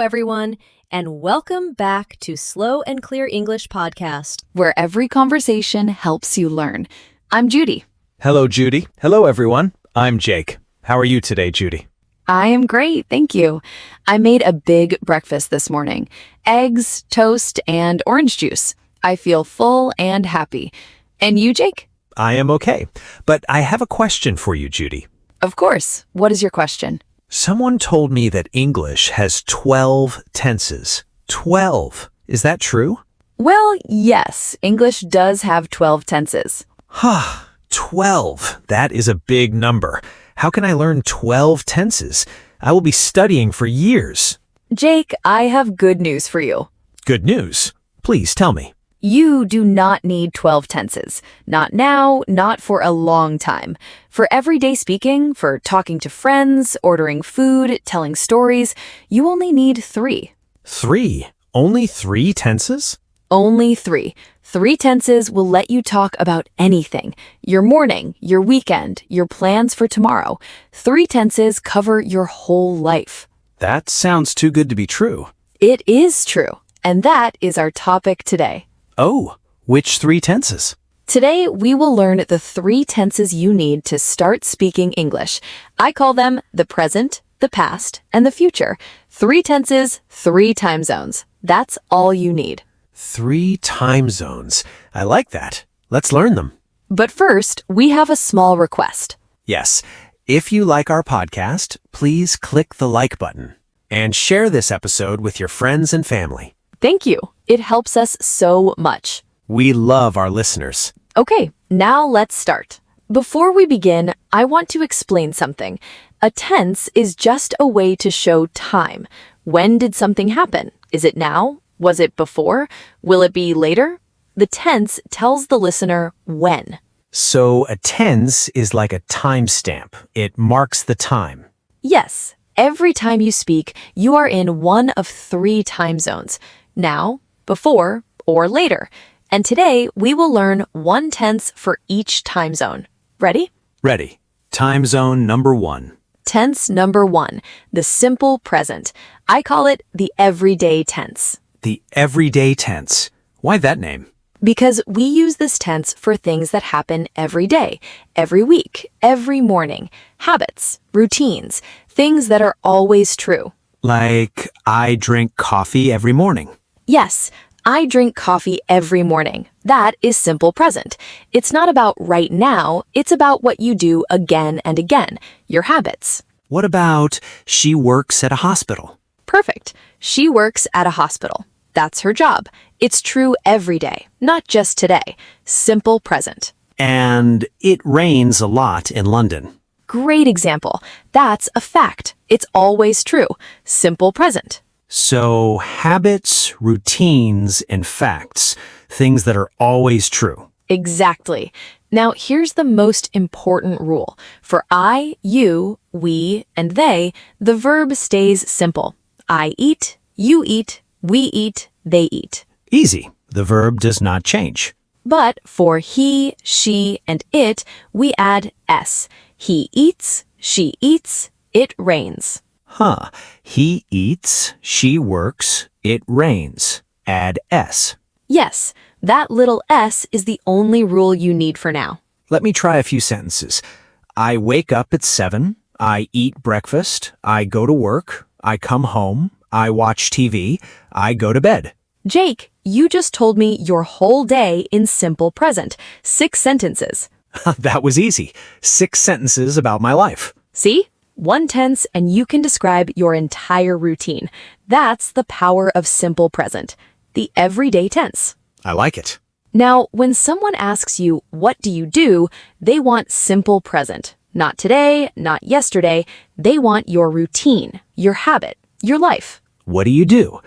everyone, and welcome back to Slow and Clear English Podcast, where every conversation helps you learn. I'm Judy. Hello, Judy. Hello, everyone. I'm Jake. How are you today, Judy? I am great, thank you. I made a big breakfast this morning. Eggs, toast, and orange juice. I feel full and happy. And you, Jake? I am okay, but I have a question for you, Judy. Of course. What is your question? Someone told me that English has 12 tenses. 12. Is that true? Well, yes. English does have 12 tenses. 12. That is a big number. How can I learn 12 tenses? I will be studying for years. Jake, I have good news for you. Good news. Please tell me. You do not need 12 tenses. Not now, not for a long time. For everyday speaking, for talking to friends, ordering food, telling stories, you only need 3. 3? Only 3 tenses? Only 3. 3 tenses will let you talk about anything. Your morning, your weekend, your plans for tomorrow. 3 tenses cover your whole life. That sounds too good to be true. It is true. And that is our topic today. Oh, which 3 tenses? Today, we will learn the 3 tenses you need to start speaking English. I call them the present, the past, and the future. 3 tenses, 3 time zones. That's all you need. 3 time zones. I like that. Let's learn them. But first, we have a small request. Yes. If you like our podcast, please click the like button and share this episode with your friends and family. Thank you. It helps us so much. We love our listeners. Okay, now let's start. Before we begin, I want to explain something. A tense is just a way to show time. When did something happen? Is it now? Was it before? Will it be later? The tense tells the listener when. So a tense is like a timestamp. It marks the time. Yes. Every time you speak, you are in one of 3 time zones. Now, before, or later. And today, we will learn 1 tense for each time zone. Ready? Ready. Time zone number 1. Tense number 1, the simple present. I call it the everyday tense. The everyday tense. Why that name? Because we use this tense for things that happen every day, every week, every morning. Habits, routines, things that are always true. Like, I drink coffee every morning. Yes, I drink coffee every morning. That is simple present. It's not about right now, it's about what you do again and again, your habits. What about she works at a hospital? Perfect. She works at a hospital. That's her job. It's true every day, not just today. Simple present. And it rains a lot in London. Great example. That's a fact. It's always true. Simple present. So habits, routines, and facts, things that are always true. Exactly. Now, here's the most important rule. For I, you, we, and they, the verb stays simple. I eat, you eat, we eat, they eat. Easy. The verb does not change. But for he, she, and it, we add s. He eats, she eats, it rains. He eats, she works, it rains. Add s. Yes, that little s is the only rule you need for now. Let me try a few sentences. I wake up at 7. I eat breakfast. I go to work. I come home. I watch TV. I go to bed. Jake, you just told me your whole day in simple present. 6 sentences. That was easy. 6 sentences about my life. See? 1 tense and you can describe your entire routine. That's the power of simple present, the everyday tense. I like it. Now, when someone asks you, what do you do? They want simple present. Not today, not yesterday. They want your routine, your habit, your life. What do you do?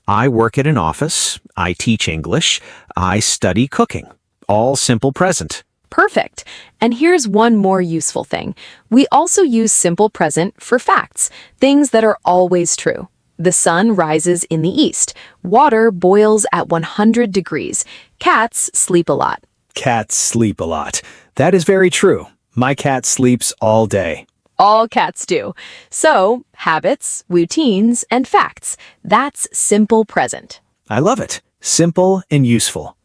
I work at an office. I teach English. I study cooking. All simple present. Perfect. And here's one more useful thing. We also use simple present for facts, things that are always true. The sun rises in the east. Water boils at 100 degrees. Cats sleep a lot. Cats sleep a lot. That is very true. My cat sleeps all day. All cats do. So, habits, routines, and facts. That's simple present. I love it. Simple and useful.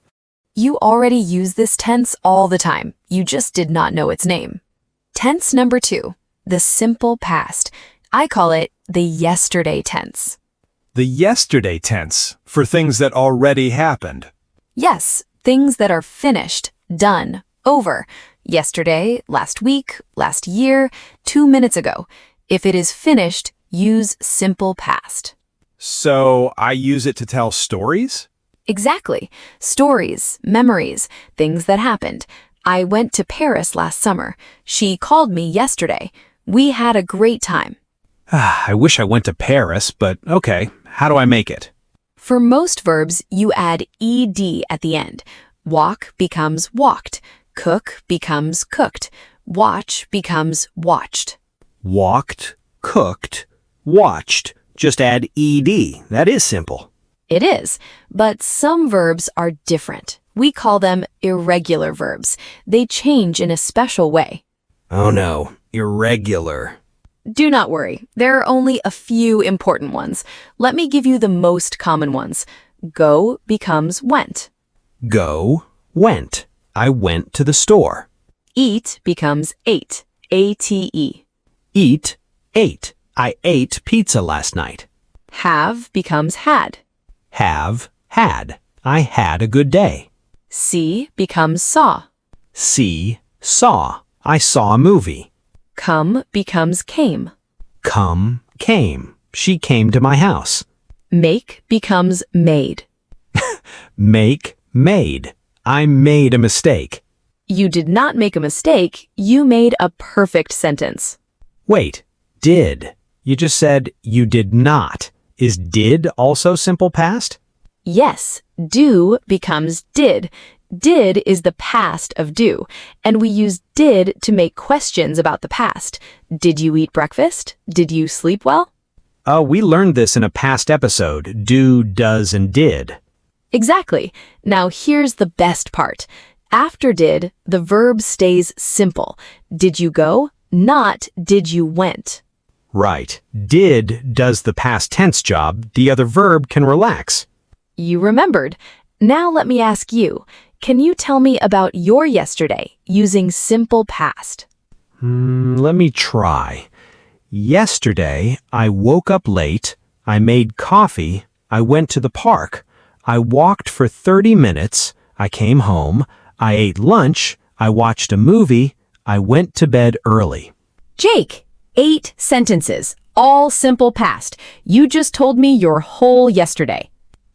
You already use this tense all the time. You just did not know its name. Tense number 2, the simple past. I call it the yesterday tense. The yesterday tense, for things that already happened. Yes, things that are finished, done, over. Yesterday, last week, last year, 2 minutes ago. If it is finished, use simple past. So I use it to tell stories? Exactly. Stories, memories, things that happened. I went to Paris last summer. She called me yesterday. We had a great time. I wish I went to Paris, but okay. How do I make it? For most verbs, you add ed at the end. Walk becomes walked. Cook becomes cooked. Watch becomes watched. Walked, cooked, watched. Just add ed. That is simple. It is, but some verbs are different. We call them irregular verbs. They change in a special way. Oh no, irregular. Do not worry, there are only a few important ones. Let me give you the most common ones. Go becomes went. Go, went. I went to the store. Eat becomes ate. A-T-E. Eat, ate. I ate pizza last night. Have becomes had. Have, had. I had a good day. See becomes saw. See, saw. I saw a movie. Come becomes came. Come, came. She came to my house. Make becomes made. Make, made. I made a mistake. You did not make a mistake. You made a perfect sentence. Wait, did. You just said you did not. Is did also simple past? Yes, do becomes did. Did is the past of do, and we use did to make questions about the past. Did you eat breakfast? Did you sleep well? We learned this in a past episode. Do, does, and did. Exactly. Now here's the best part. After did, the verb stays simple. Did you go? Not did you went. Right. Did does the past tense job. The other verb can relax. You remembered. Now let me ask you, can you tell me about your yesterday using simple past? Let me try. Yesterday, I woke up late. I made coffee. I went to the park. I walked for 30 minutes. I came home. I ate lunch. I watched a movie. I went to bed early. Jake, 8 sentences, all simple past. You just told me your whole yesterday.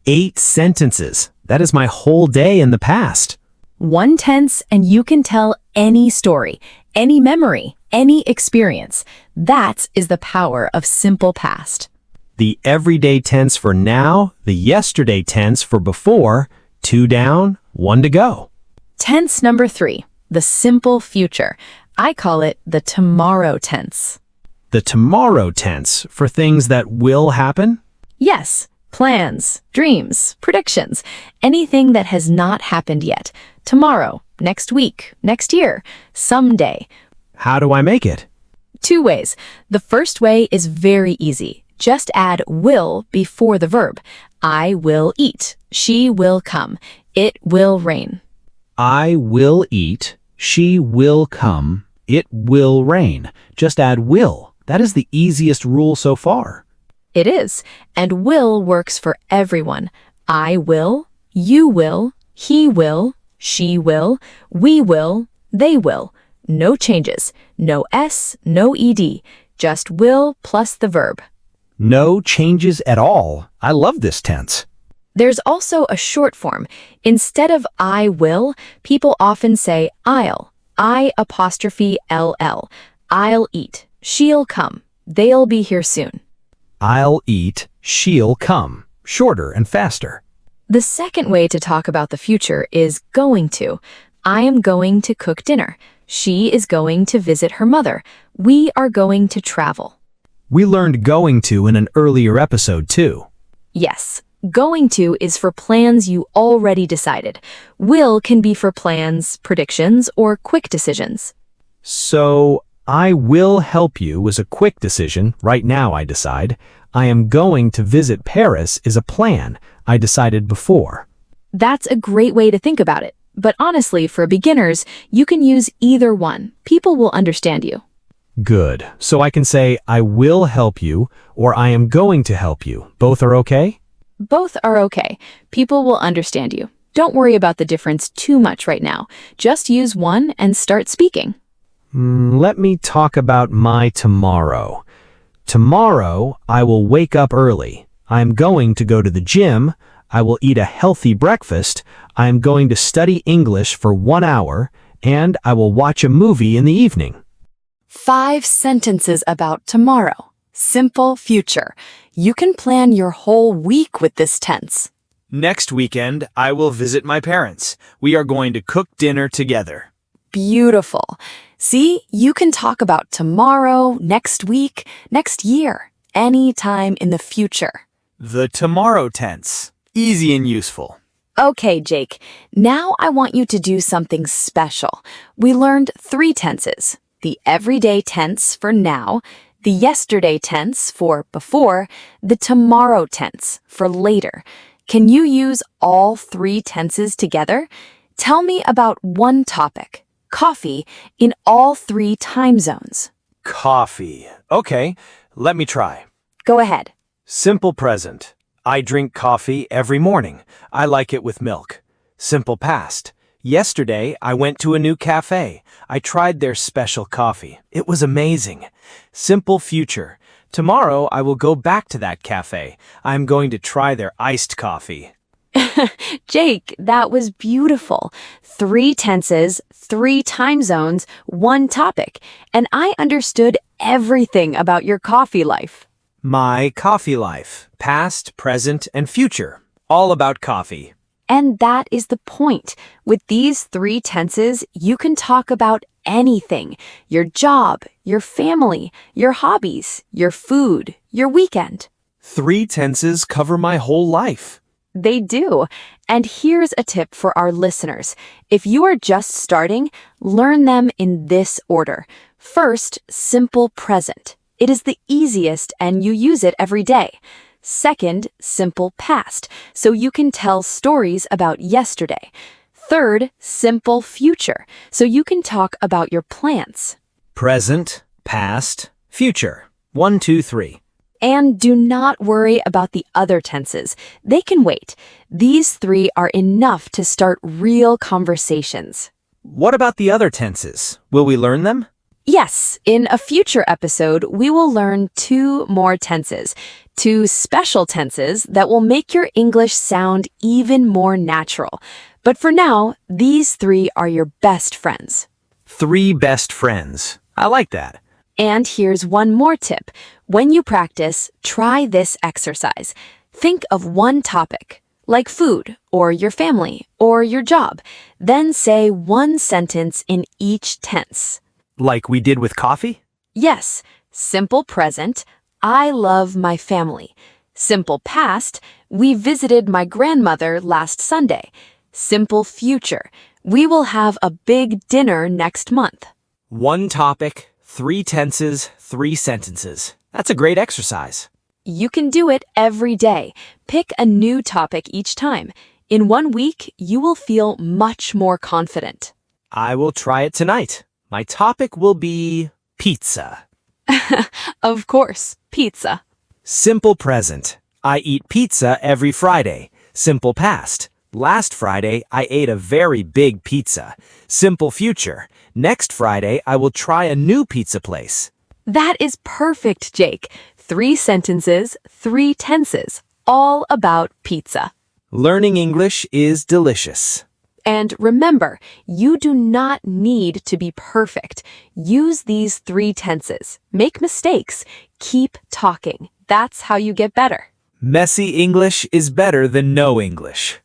8 sentences. That is my whole day in the past. 1 tense and you can tell any story, any memory, any experience. That is the power of simple past. The everyday tense for now, the yesterday tense for before, 2 down, 1 to go. Tense number 3, the simple future. I call it the tomorrow tense. The tomorrow tense for things that will happen? Yes, plans, dreams, predictions, anything that has not happened yet. Tomorrow, next week, next year, someday. How do I make it? 2 ways. The first way is very easy. Just add will before the verb. I will eat. She will come. It will rain. I will eat. She will come. It will rain. Just add will. That is the easiest rule so far. It is, and will works for everyone. I will, you will, he will, she will, we will, they will. No changes. No S, no ED. Just will plus the verb. No changes at all. I love this tense. There's also a short form. Instead of I will, people often say I'll. I''ll. I'll eat. She'll come. They'll be here soon. I'll eat. She'll come. Shorter and faster. The second way to talk about the future is going to. I am going to cook dinner. She is going to visit her mother. We are going to travel. We learned going to in an earlier episode too. Yes, going to is for plans you already decided. Will can be for plans, predictions, or quick decisions. So I will help you was a quick decision. Right now, I decide. I am going to visit Paris is a plan. I decided before. That's a great way to think about it. But honestly, for beginners, you can use either one. People will understand you. Good. So I can say, I will help you, or I am going to help you. Both are okay? Both are okay. People will understand you. Don't worry about the difference too much right now. Just use one and start speaking. Let me talk about my tomorrow. Tomorrow, I will wake up early. I am going to go to the gym. I will eat a healthy breakfast. I am going to study English for 1 hour, and I will watch a movie in the evening. 5 sentences about tomorrow. Simple future. You can plan your whole week with this tense. Next weekend, I will visit my parents. We are going to cook dinner together. Beautiful. See, you can talk about tomorrow, next week, next year, anytime in the future. The tomorrow tense. Easy and useful. Okay, Jake, now I want you to do something special. We learned 3 tenses. The everyday tense for now, the yesterday tense for before, the tomorrow tense for later. Can you use all 3 tenses together? Tell me about one topic, coffee, in all 3 time zones. Coffee. Okay, let me try. Go ahead. Simple present. I drink coffee every morning. I like it with milk. Simple past. Yesterday, I went to a new cafe. I tried their special coffee. It was amazing. Simple future. Tomorrow, I will go back to that cafe. I'm going to try their iced coffee. Jake, that was beautiful. 3 tenses, 3 time zones, 1 topic. And I understood everything about your coffee life. My coffee life. Past, present, and future. All about coffee. And that is the point. With these 3 tenses, you can talk about anything. Your job, your family, your hobbies, your food, your weekend. 3 tenses cover my whole life. They do. And here's a tip for our listeners. If you are just starting, learn them in this order. First, simple present. It is the easiest and you use it every day. Second, simple past, so you can tell stories about yesterday. Third, simple future, so you can talk about your plans. Present, past, future. 1, 2, 3. And do not worry about the other tenses. They can wait. These 3 are enough to start real conversations. What about the other tenses? Will we learn them? Yes, in a future episode, we will learn 2 more tenses, 2 special tenses that will make your English sound even more natural. But for now, these 3 are your best friends. 3 best friends. I like that. And here's one more tip. When you practice, try this exercise. Think of one topic, like food, or your family, or your job. Then say 1 sentence in each tense. Like we did with coffee? Yes, simple present, I love my family. Simple past, we visited my grandmother last Sunday. Simple future, we will have a big dinner next month. 1 topic, 3 tenses, 3 sentences. That's a great exercise. You can do it every day. Pick a new topic each time. In 1 week, you will feel much more confident. I will try it tonight. My topic will be pizza. Of course, pizza. Simple present. I eat pizza every Friday. Simple past. Last Friday, I ate a very big pizza. Simple future. Next Friday, I will try a new pizza place. That is perfect, Jake. 3 sentences, 3 tenses, all about pizza. Learning English is delicious. And remember, you do not need to be perfect. Use these 3 tenses. Make mistakes. Keep talking. That's how you get better. Messy English is better than no English.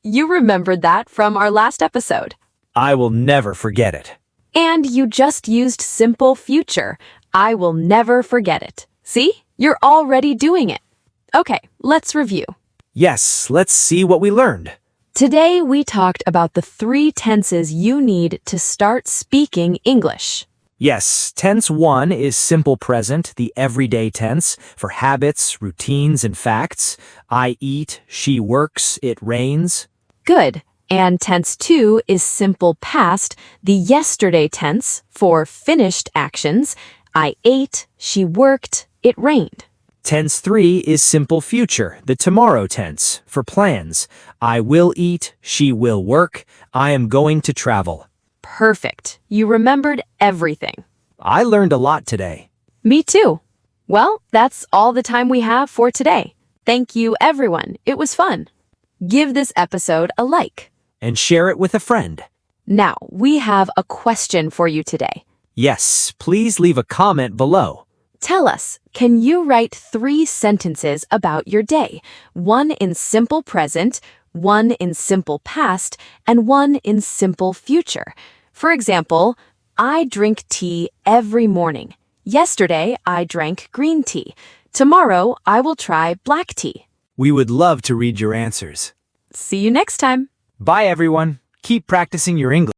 You remembered that from our last episode. I will never forget it. And you just used simple future. I will never forget it. See? You're already doing it. Okay, let's review. Yes, let's see what we learned. Today, we talked about the 3 tenses you need to start speaking English. Yes, tense 1 is simple present, the everyday tense, for habits, routines, and facts. I eat, she works, it rains. Good. And tense 2 is simple past, the yesterday tense, for finished actions. I ate, she worked, it rained. Tense 3 is simple future, the tomorrow tense, for plans. I will eat, she will work, I am going to travel. Perfect. You remembered everything. I learned a lot today. Me too. Well, that's all the time we have for today. Thank you, everyone. It was fun. Give this episode a like. And share it with a friend. Now, we have a question for you today. Yes, please leave a comment below. Tell us, can you write 3 sentences about your day? 1 in simple present, 1 in simple past, and 1 in simple future. For example, I drink tea every morning. Yesterday, I drank green tea. Tomorrow, I will try black tea. We would love to read your answers. See you next time. Bye, everyone. Keep practicing your English.